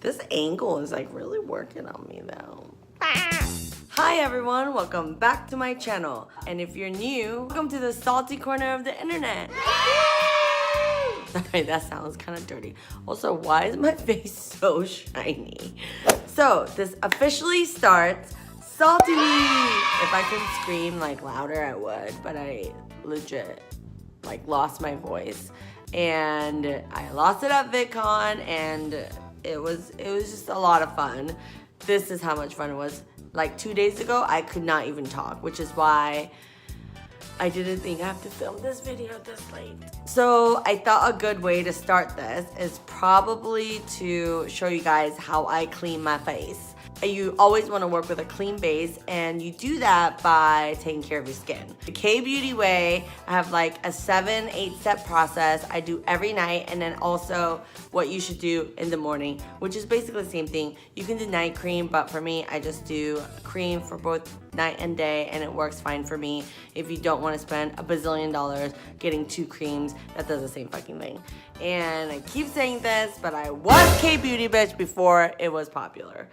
This angle is like really working on me though. Hi everyone, welcome back to my channel. And if you're new, welcome to the salty corner of the internet. Sorry, that sounds kind of dirty. Also, why is my face so shiny? So, this officially starts Salty Week. If I could scream like louder, I would, but I legit like lost my voice. And I lost it at VidCon, and it was just a lot of fun. This is how much fun it was. Like 2 days ago, I could not even talk, which is why I didn't think I have to film this video this late. So I thought a good way to start this is probably to show you guys how I clean my face. You always want to work with a clean base, and you do that by taking care of your skin. The K-Beauty way, I have like a 7-8 step process I do every night, and then also what you should do in the morning, which is basically the same thing. You can do night cream, but for me, I just do cream for both night and day, and it works fine for me. If you don't want to spend a bazillion dollars getting 2 creams that does the same fucking thing. And I keep saying this, but I was K-Beauty bitch before it was popular.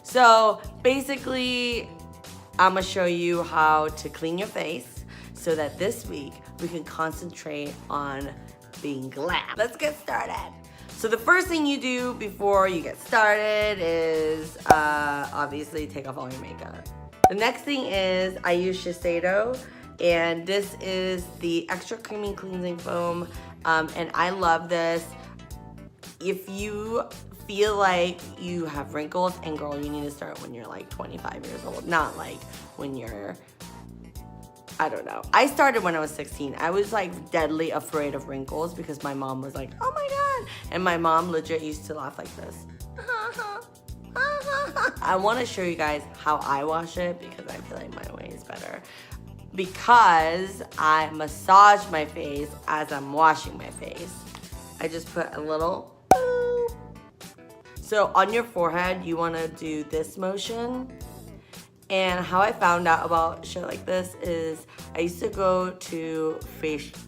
So basically, I'm gonna show you how to clean your face so that this week we can concentrate on being glam. Let's get started. So the first thing you do before you get started is obviously take off all your makeup. The next thing is I use Shiseido, and this is the extra creamy cleansing foam, and I love this. If you feel like you have wrinkles, and girl, you need to start when you're like 25 years old, not like when you're, I don't know. I started when I was 16. I was like deadly afraid of wrinkles because my mom was like, oh my God. And my mom legit used to laugh like this. I want to show you guys how I wash it because I feel like my way is better. Because I massage my face as I'm washing my face. I just put a little. So on your forehead, you want to do this motion. And how I found out about shit like this is I used to go to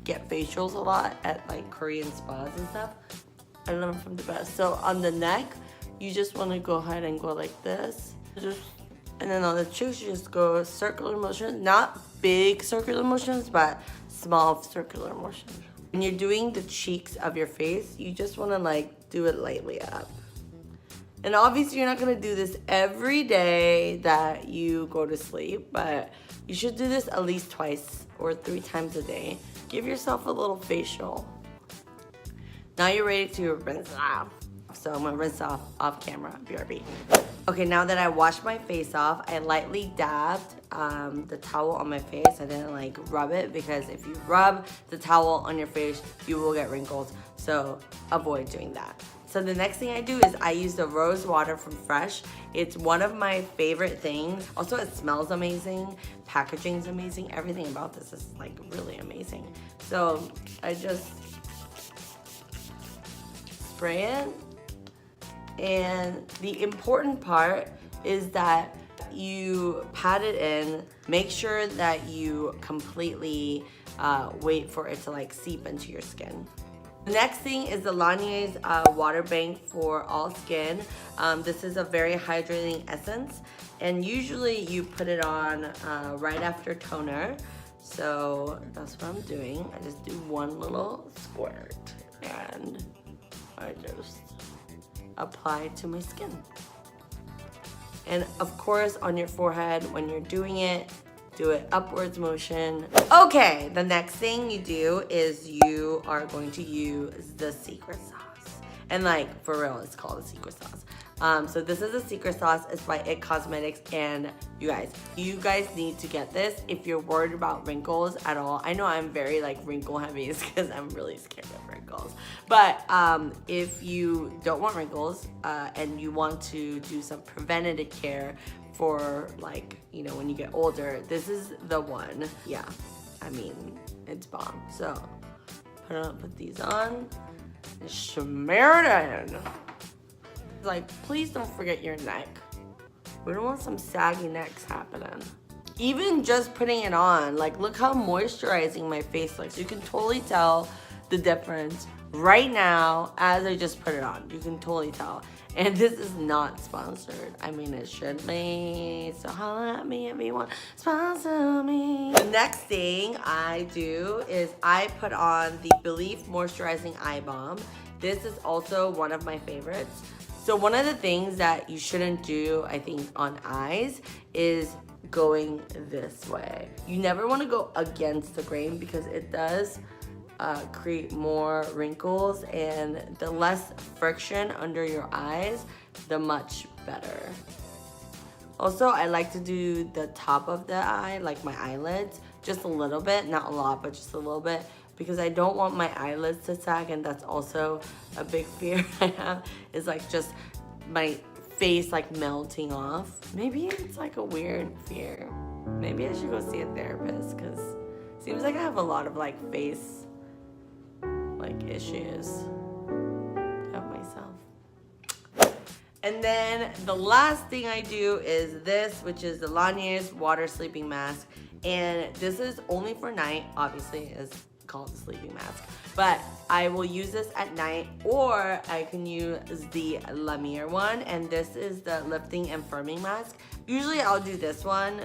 get facials a lot at like Korean spas and stuff. I learned from the best. So on the neck, you just want to go ahead and go like this. And then on the cheeks, you just go circular motions. Not big circular motions, but small circular motions. When you're doing the cheeks of your face, you just want to like do it lightly up. And obviously you're not gonna do this every day that you go to sleep, but you should do this at least 2 or 3 times a day. Give yourself a little facial. Now you're ready to rinse off. So I'm gonna rinse off camera, BRB. Okay, now that I washed my face off, I lightly dabbed the towel on my face. I didn't like rub it because if you rub the towel on your face, you will get wrinkles. So avoid doing that. So the next thing I do is I use the rose water from Fresh. It's one of my favorite things. Also, it smells amazing. Packaging's amazing. Everything about this is like really amazing. So I just spray it. And the important part is that you pat it in. Make sure that you completely wait for it to like seep into your skin. The next thing is the Lanier's Water Bank for all skin. This is a very hydrating essence, and usually you put it on right after toner. So that's what I'm doing. I just do one little squirt, and I just apply it to my skin. And of course, on your forehead, when you're doing it, do it upwards motion. Okay, the next thing you do is you are going to use the secret sauce. And like, for real, it's called the secret sauce. So this is the secret sauce. It's by It Cosmetics, and you guys need to get this if you're worried about wrinkles at all. I know I'm very like wrinkle heavy because I'm really scared of wrinkles. But if you don't want wrinkles and you want to do some preventative care for like, you know, when you get older, this is the one. Yeah, I mean, it's bomb. So put these on and smear it in. Like, please don't forget your neck. We don't want some saggy necks happening. Even just putting it on, like, look how moisturizing my face looks. You can totally tell the difference right now as I just put it on. You can totally tell. And this is not sponsored. I mean, it should be. So holla at me if you want sponsor me. The next thing I do is I put on the Belief Moisturizing Eye Balm. This is also one of my favorites. So one of the things that you shouldn't do, I think, on eyes is going this way. You never want to go against the grain because it does create more wrinkles, and the less friction under your eyes, the much better. Also, I like to do the top of the eye, like my eyelids, just a little bit, not a lot, but just a little bit, because I don't want my eyelids to sag, and that's also a big fear I have, is like just my face like melting off. Maybe it's like a weird fear. Maybe I should go see a therapist, because it seems like I have a lot of like face like issues of myself. And then the last thing I do is this, which is the Lanier's Water Sleeping Mask. And this is only for night, obviously it's called the sleeping mask. But I will use this at night, or I can use the Lanier one, and this is the lifting and firming mask. Usually I'll do this one,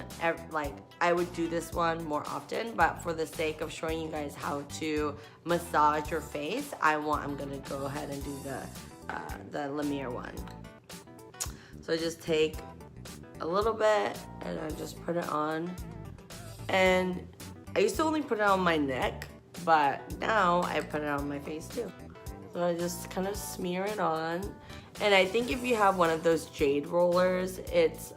like I would do this one more often, but for the sake of showing you guys how to massage your face, I'm gonna go ahead and do the Lanier one. So I just take a little bit and I just put it on. And I used to only put it on my neck, but now I put it on my face too. So I just kind of smear it on. And I think if you have one of those jade rollers, it's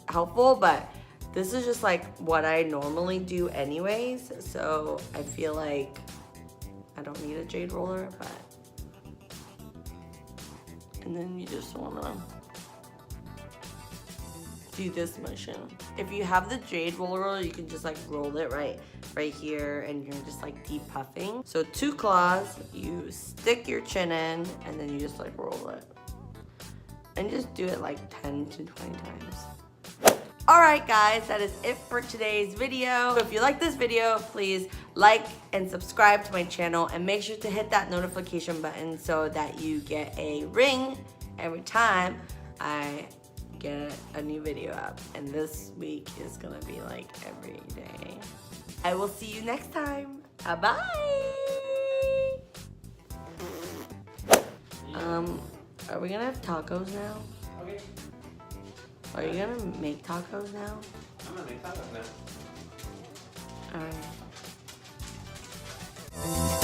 helpful, but this is just like what I normally do anyways. So I feel like I don't need a jade roller, but. And then you just wanna do this motion. If you have the jade roller, you can just like roll it right here, and you're just like deep puffing. So 2 claws, you stick your chin in, and then you just like roll it. And just do it like 10 to 20 times. Alright guys, that is it for today's video. If you like this video, please like and subscribe to my channel, and make sure to hit that notification button so that you get a ring every time I get a new video up. And this week is gonna be like every day. I will see you next time. Bye. Are we gonna have tacos now? Okay. Are you gonna make tacos now? I'm gonna make tacos now. Alright.